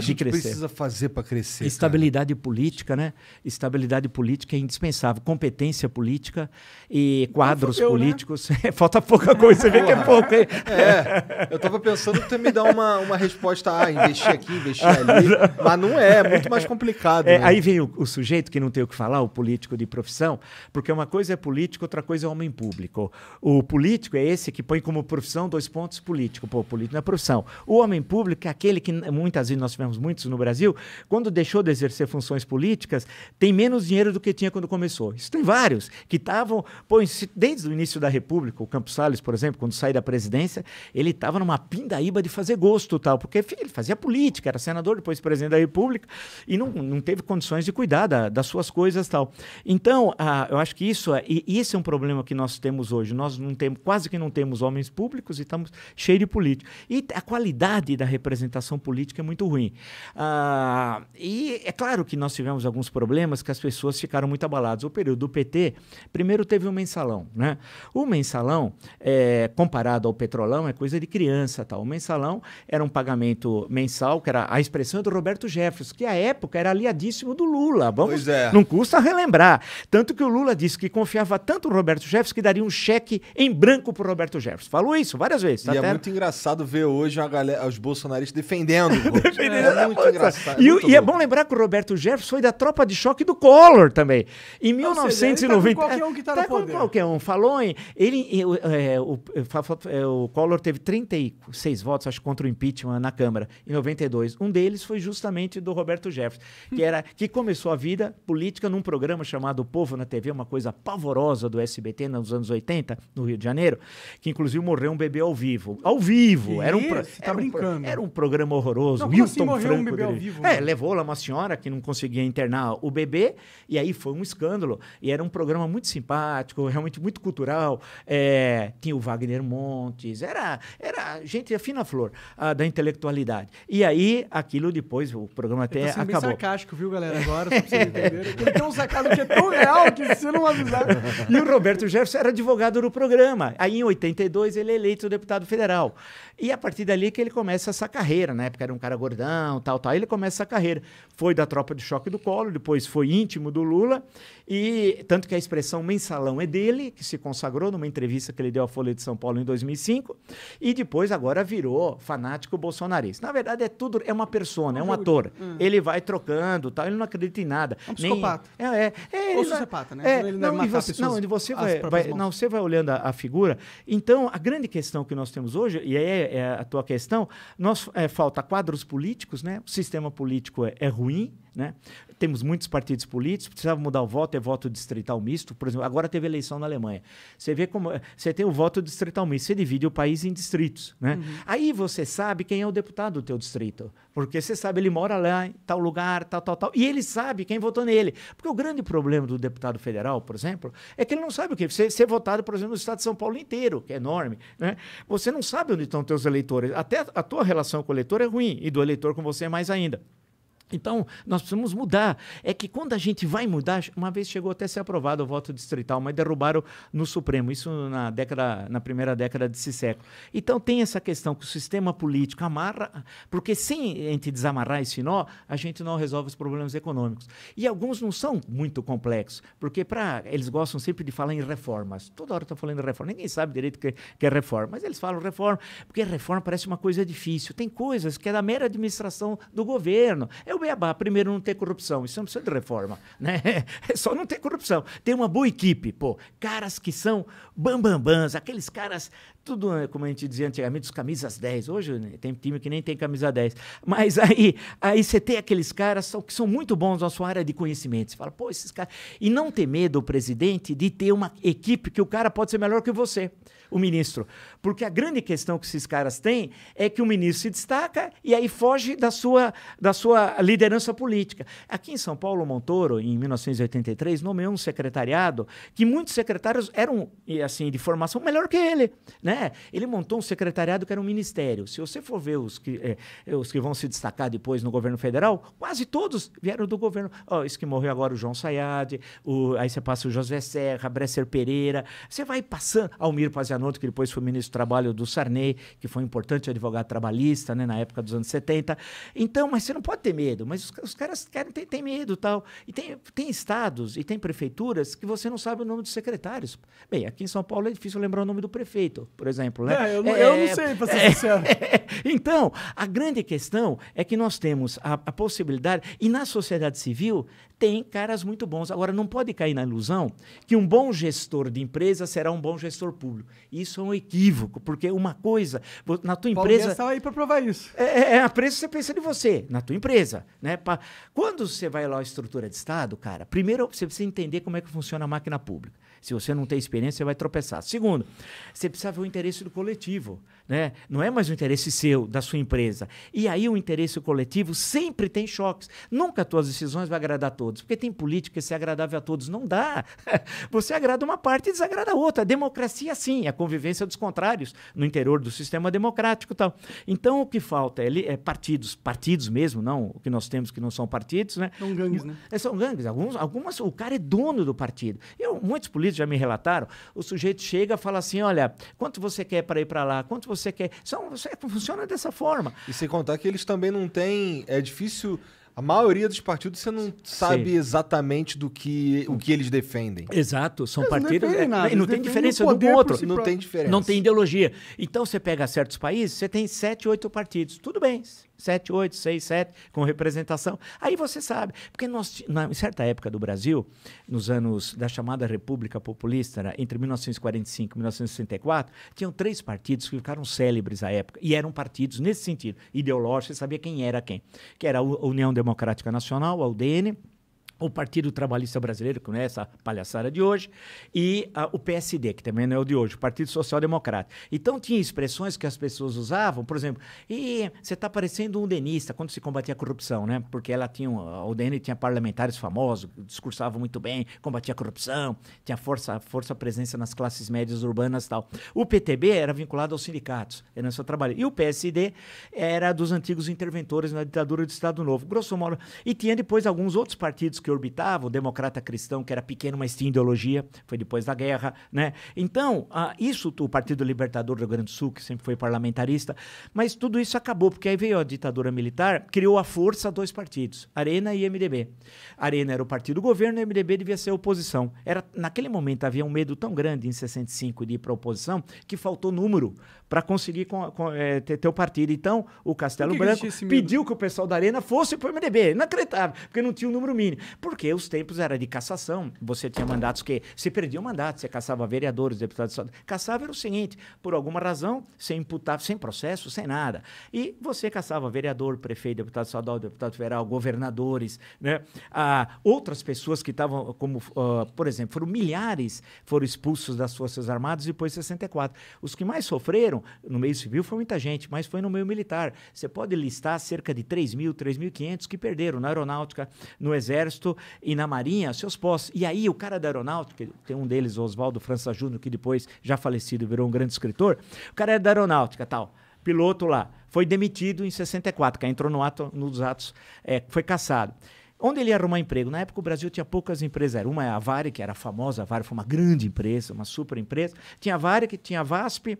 de crescer. Precisa fazer para crescer. Estabilidade política, né? Estabilidade política é indispensável. Competência política e quadros políticos. Né? Falta pouca coisa, você vê que é pouco, hein? Eu tava pensando que tu ia me dar uma resposta, investir aqui, investir ali. Mas não é muito mais complicado. Né? Aí vem o sujeito que não tem o que falar, o político de profissão, porque uma coisa é político, outra coisa é homem público. O político é esse que põe como profissão 2 pontos político. Pô, político não é profissão. O homem público é aquele que muitas vezes nós tivemos muitos no Brasil, quando deixou de exercer funções políticas, tem menos dinheiro do que tinha quando começou. Isso tem vários que estavam, desde o início da República, o Campos Salles, por exemplo, quando saiu da presidência, ele estava numa pindaíba de fazer gosto, tal, porque ele fazia política, era senador, depois presidente da República, e não teve condições de cuidar das suas coisas, tal. Então, eu acho que isso é um problema que nós temos hoje. Nós quase que não temos homens públicos e estamos cheios de políticos. E a qualidade da representação política é muito ruim. E é claro que nós tivemos alguns problemas que as pessoas ficaram muito abaladas. O período do PT, primeiro teve o mensalão, né? O mensalão, comparado ao petrolão, é coisa de criança, tal. O mensalão era um pagamento mensal, que era a expressão do Roberto Jefferson, que à época era aliadíssimo do Lula. Não custa relembrar. Tanto que o Lula disse que confiava tanto no Roberto Jefferson que daria um cheque em branco para o Roberto Jefferson. Falou isso várias vezes. E é muito engraçado ver hoje os bolsonaristas defendendo. É muito engraçado. E é bom lembrar que o Roberto Jefferson foi da tropa de choque do Collor também. Em 1990. Tá qualquer um que tá no poder. Qualquer um. Falou em... o Collor teve 36 votos, acho, contra o impeachment na Câmara, em 92. Um deles foi justamente do Roberto Jefferson, que começou a vida política num programa chamado O Povo na TV, uma coisa pavorosa do SBT nos anos 80, no Rio de Janeiro, que inclusive morreu um bebê ao vivo. Ao vivo! Era um programa horroroso. Não, assim morreu um bebê ao vivo? Levou lá uma senhora que não conseguia internar o bebê, e aí foi um escândalo. E era um programa muito simpático, realmente muito cultural. Tinha o Wagner Montes, era gente fina flor da intelectualidade. E aí, aquilo depois, o programa até acabou. Bem sarcástico, viu, galera? Agora, só pra vocês entenderem. Ele tem um sacado que é tão real que se não avisar... E o Roberto Jefferson era advogado do programa. Aí, em 82, ele é eleito deputado federal. E a partir dali que ele começa essa carreira. Na época era um cara gordão, tal. Ele começa essa carreira. Foi da tropa de choque do Collor, depois foi íntimo do Lula. E tanto que a expressão mensalão é dele, que se consagrou numa entrevista que ele deu à Folha de São Paulo em 2005. E depois agora virou fanático bolsonarista. Na verdade, é uma persona, é um ator. Ele vai trocando, tal. Ele não acredita em nada. É um psicopata. Ou sociopata, né? Ele deve matar pessoas. Você vai olhando a figura. Então, a grande questão que nós temos hoje, e é a tua questão, falta quadros políticos, né? O sistema político é ruim, né? Temos muitos partidos políticos, precisava mudar o voto, é voto distrital misto. Por exemplo, agora teve eleição na Alemanha. Você vê como você tem o voto distrital misto, você divide o país em distritos, né? Aí você sabe quem é o deputado do teu distrito, porque você sabe, ele mora lá em tal lugar, tal, e ele sabe quem votou nele. Porque o grande problema do deputado federal, por exemplo, é que ele não sabe o que ser votado, por exemplo, no estado de São Paulo inteiro, que é enorme, né? Você não sabe onde estão teus eleitores. Até a tua relação com o eleitor é ruim, e do eleitor com você é mais ainda. Então, nós precisamos mudar. É que quando a gente vai mudar, uma vez chegou até a ser aprovado o voto distrital, mas derrubaram no Supremo, isso na primeira década desse século. Então, tem essa questão que o sistema político amarra, porque sem a gente desamarrar esse nó, a gente não resolve os problemas econômicos. E alguns não são muito complexos, porque eles gostam sempre de falar em reformas. Toda hora estão falando em reforma. Ninguém sabe direito o que é reforma, mas eles falam reforma, porque reforma parece uma coisa difícil. Tem coisas que é da mera administração do governo. Beabá, primeiro, não ter corrupção. Isso não precisa de reforma, né? É só não ter corrupção. Tem uma boa equipe, caras que são bambambãs, aqueles caras, tudo, como a gente dizia antigamente, os camisas 10. Hoje tem time que nem tem camisa 10. Mas aí você tem aqueles caras que são muito bons na sua área de conhecimento. Você fala, esses caras... E não ter medo, o presidente, de ter uma equipe que o cara pode ser melhor que você, o ministro. Porque a grande questão que esses caras têm é que o ministro se destaca e aí foge da sua liderança política. Aqui em São Paulo, Montoro, em 1983, nomeou um secretariado que muitos secretários eram, assim, de formação melhor que ele, né? né? Ele montou um secretariado que era um ministério. Se você for ver os que vão se destacar depois no governo federal, quase todos vieram do governo. Esse que morreu agora, o João Sayad, aí você passa o José Serra, Bresser Pereira, você vai passando, Almir Pazianotto, que depois foi ministro do Trabalho do Sarney, que foi um importante advogado trabalhista, né, na época dos anos 70. Então, mas você não pode ter medo, mas os caras têm medo e tal. E tem estados e tem prefeituras que você não sabe o nome dos secretários. Bem, aqui em São Paulo é difícil lembrar o nome do prefeito, por exemplo, né? Eu não sei, para ser sincero. Então, a grande questão é que nós temos a possibilidade, e na sociedade civil tem caras muito bons. Agora, não pode cair na ilusão que um bom gestor de empresa será um bom gestor público. Isso é um equívoco, porque uma coisa, na tua empresa... Paulo estava aí para provar isso. A preço você pensa em você, na tua empresa, né? Quando você vai lá à estrutura de Estado, cara, primeiro você precisa entender como é que funciona a máquina pública. Se você não tem experiência, você vai tropeçar. Segundo, você precisa ver o interesse do coletivo, né? Não é mais o interesse seu, da sua empresa. E aí o interesse coletivo sempre tem choques. Nunca as tuas decisões vão agradar a todos, porque tem política que ser agradável a todos. Não dá. Você agrada uma parte e desagrada a outra. A democracia, sim, é a convivência dos contrários no interior do sistema democrático e tal. Então, o que falta é partidos mesmo, não o que nós temos que não são partidos, né? São gangues, né? São gangues. Algumas, o cara é dono do partido. Muitos políticos já me relataram, o sujeito chega e fala assim, olha, quanto você quer para ir para lá? Quanto você quer? Funciona dessa forma. E sem contar que eles também não têm... É difícil... A maioria dos partidos você não sabe exatamente o que eles defendem. Exato, são Eles partidos... não não tem diferença um do outro. Não tem diferença. Não tem ideologia. Então, você pega certos países, você tem 7, 8 partidos. Tudo bem, 7, 8, 6, 7, com representação. Aí você sabe. Porque em certa época do Brasil, nos anos da chamada República Populista, né, entre 1945 e 1964, tinham 3 partidos que ficaram célebres à época. E eram partidos nesse sentido, ideológico, você sabia quem era quem. Que era a União Democrática Nacional, a UDN, o Partido Trabalhista Brasileiro, que não é essa palhaçada de hoje, e o PSD, que também não é o de hoje, o Partido Social Democrático. Então, tinha expressões que as pessoas usavam, por exemplo, você está parecendo um udenista, quando se combatia a corrupção, né? Porque a UDN tinha parlamentares famosos, discursavam muito bem, combatia a corrupção, tinha força presença nas classes médias urbanas e tal. O PTB era vinculado aos sindicatos, era no seu trabalho. E o PSD era dos antigos interventores na ditadura do Estado Novo, grosso modo. E tinha depois alguns outros partidos que orbitava, o Democrata Cristão, que era pequeno, mas tinha ideologia, foi depois da guerra, né? Então, o Partido Libertador do Rio Grande do Sul, que sempre foi parlamentarista, mas tudo isso acabou, porque aí veio a ditadura militar, criou à força 2 partidos, Arena e MDB. Arena era o partido do governo e o MDB devia ser a oposição. Naquele momento havia um medo tão grande em 65 de ir para a oposição, que faltou número para conseguir ter o partido. Então, o Castelo Branco pediu que o pessoal da Arena fosse para o MDB. Inacreditável, porque não tinha o número mínimo. Porque os tempos eram de cassação. Você tinha mandatos que se perdia o mandato, você caçava vereadores, deputados estaduais. Caçava era o seguinte, por alguma razão, sem imputar, sem processo, sem nada. E você caçava vereador, prefeito, deputado estadual, deputado federal, governadores, né? Outras pessoas que estavam, como, por exemplo, foram expulsos das Forças Armadas depois de 64. Os que mais sofreram no meio civil foi muita gente, mas foi no meio militar. Você pode listar cerca de 3.000, 3.500 que perderam na aeronáutica, no exército e na marinha seus postos. E aí o cara da aeronáutica, tem um deles, Oswaldo França Júnior, que depois, já falecido, virou um grande escritor, o cara era da aeronáutica, tal, piloto lá, foi demitido em 64, que entrou nos atos, foi cassado. Onde ele ia arrumar emprego? Na época o Brasil tinha poucas empresas. Uma é a Varig, que era famosa, a Varig foi uma grande empresa, uma super empresa. Tinha a Varig, tinha a VASP,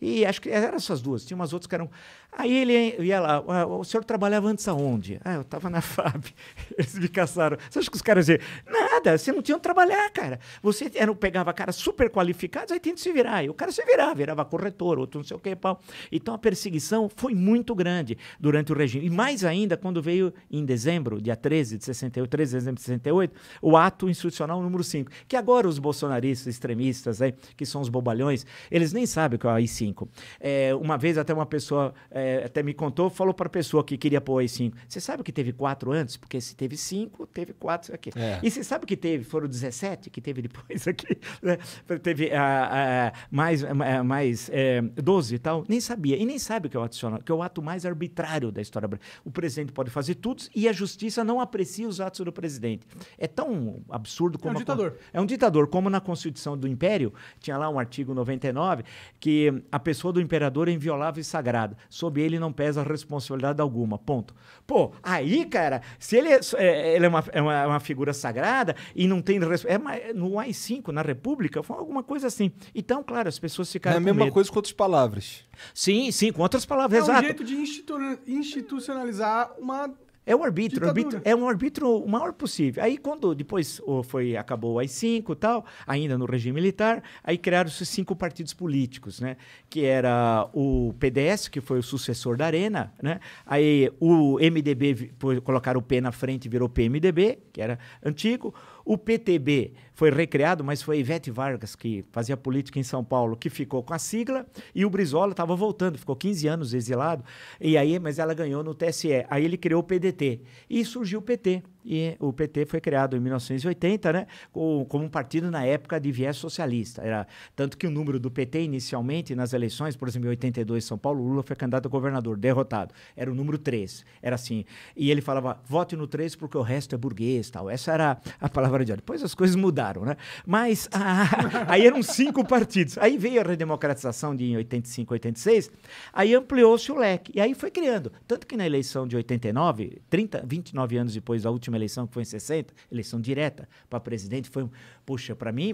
e acho que eram essas duas. Tinha umas outras que eram... Aí ele ia lá, o senhor trabalhava antes aonde? Eu estava na FAB. Eles me caçaram. Você acha que os caras diziam, nada, você não tinha onde trabalhar, cara. Você pegava caras super qualificados, aí tinha que se virar. E o cara se virava corretor, outro não sei o que, pau. Então a perseguição foi muito grande durante o regime. E mais ainda quando veio em dezembro, dia 13 de 68, 13 de dezembro de 68, o ato institucional número 5. Que agora os bolsonaristas extremistas, que são os bobalhões, eles nem sabem o que é o AI-5. AI-5. Uma vez até uma pessoa até me contou, falou para a pessoa que queria pôr o AI-5, você sabe que teve 4 antes? Porque se teve 5, teve 4 isso aqui. E você sabe que foram 17 que teve depois aqui? Né? Teve mais 12 e tal? Nem sabia. E nem sabe o que é o ato adicional, que é o ato mais arbitrário da história brasileira. O presidente pode fazer tudo e a justiça não aprecia os atos do presidente. É tão absurdo como... É um ditador. É um ditador, como na Constituição do Império, tinha lá um artigo 99, que a pessoa do imperador é inviolável e sagrada. Sob ele não pesa responsabilidade alguma. Ponto. Pô, aí, cara, se ele é uma figura sagrada e não tem... no AI-5, na República, foi alguma coisa assim. Então, claro, as pessoas ficaram com medo. É a mesma coisa com outras palavras. Sim, com outras palavras, é exato. Um jeito de institucionalizar uma... É o arbítrio, é um arbítrio o maior possível. Aí quando depois acabou o AI-5 e tal, ainda no regime militar, aí criaram-se 5 partidos políticos, né? Que era o PDS, que foi o sucessor da Arena, né? Aí o MDB, colocaram o P na frente e virou PMDB, que era antigo. O PTB foi recriado, mas foi Ivete Vargas, que fazia política em São Paulo, que ficou com a sigla, e o Brizola estava voltando, ficou 15 anos exilado, mas ela ganhou no TSE. Aí ele criou o PDT, e surgiu o PT. E o PT foi criado em 1980, né, como um partido na época de viés socialista. Tanto que o número do PT inicialmente nas eleições, por exemplo, em 82 em São Paulo, Lula foi candidato a governador, derrotado. Era o número 3, era assim. E ele falava, vote no 3 porque o resto é burguês, tal. Essa era a palavra de ordem. Depois as coisas mudaram, né? Mas aí eram 5 partidos. Aí veio a redemocratização de 85, 86, aí ampliou-se o leque. E aí foi criando. Tanto que na eleição de 89, 29 anos depois da última eleição, que foi em 60, eleição direta para presidente, foi, puxa, para mim,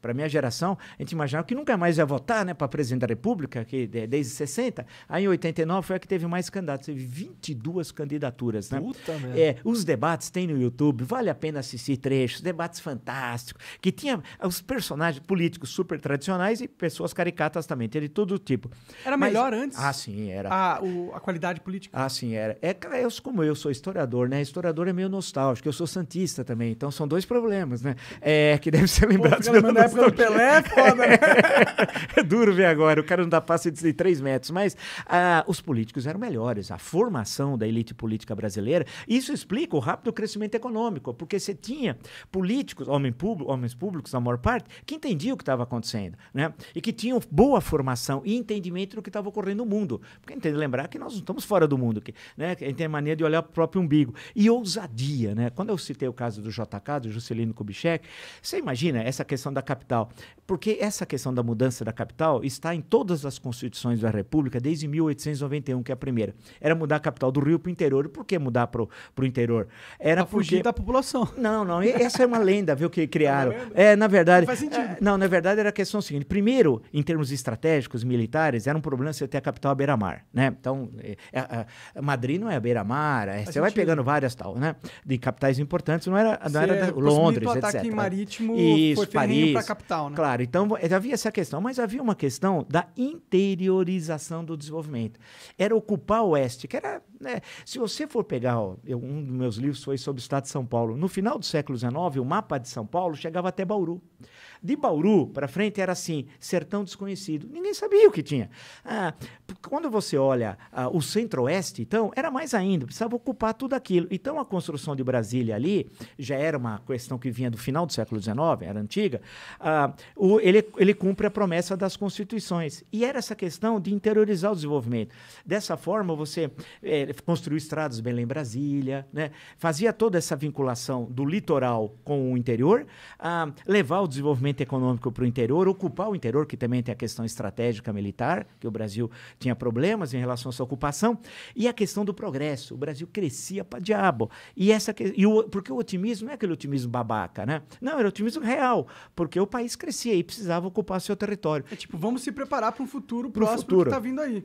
para minha geração, a gente imaginava que nunca mais ia votar, né, para presidente da República, que desde 60, aí em 89 foi a que teve mais candidatos, teve 22 candidaturas, né? Puta merda. Os debates tem no YouTube, vale a pena assistir trechos, debates fantásticos, que tinha os personagens políticos super tradicionais e pessoas caricatas também, tinha de todo tipo. Era melhor antes? Sim, era. A qualidade política? Sim, era. Como eu sou historiador, né? Historiador é meio nostálgico, eu sou santista também, então são 2 problemas, né? Que deve ser lembrado. Na época do Pelé, foda, né? É duro ver agora, o cara não dá passe de 3 metros, mas os políticos eram melhores, a formação da elite política brasileira, isso explica o rápido crescimento econômico, porque você tinha políticos, homens públicos, na maior parte, que entendiam o que estava acontecendo, né? E que tinham boa formação e entendimento do que estava ocorrendo no mundo, porque a gente tem que lembrar que nós não estamos fora do mundo, né? A gente tem a mania de olhar para o próprio umbigo, e ousadia, né? Quando eu citei o caso do JK, do Juscelino Kubitschek, você imagina essa questão da capital, porque essa questão da mudança da capital está em todas as constituições da República desde 1891, que é a primeira. Era mudar a capital do Rio para o interior. E por que mudar para o interior? Era pra fugir da população. Não, essa é uma lenda, viu, que criaram. Na verdade... Não faz sentido. Na verdade era a questão seguinte, primeiro, em termos estratégicos, militares, era um problema você ter a capital à beira-mar, né? Então, Madrid não é à beira-mar, você vai pegando várias tal, né? De capitais importantes, não era Londres, etc. O ataque marítimo foi Paris, para a capital, né? Claro, então havia essa questão, mas havia uma questão da interiorização do desenvolvimento. Era ocupar o oeste, que era... Né, se você for pegar, um dos meus livros foi sobre o estado de São Paulo, no final do século XIX, o mapa de São Paulo chegava até Bauru. De Bauru para frente era assim, sertão desconhecido. Ninguém sabia o que tinha. Quando você olha o centro-oeste, então, era mais ainda, precisava ocupar tudo aquilo. Então, a construção de Brasília ali já era uma questão que vinha do final do século XIX, era antiga. Ele cumpre a promessa das constituições. E era essa questão de interiorizar o desenvolvimento. Dessa forma, você construiu estradas Belém-Brasília, né? Fazia toda essa vinculação do litoral com o interior, levar o desenvolvimento econômico para o interior, ocupar o interior, que também tem a questão estratégica militar, que o Brasil tinha problemas em relação à sua ocupação, e a questão do progresso. O Brasil crescia para diabo. Porque o otimismo não é aquele otimismo babaca, né? Não, era otimismo real, porque o país crescia e precisava ocupar seu território. Vamos se preparar para um futuro próximo que está vindo aí.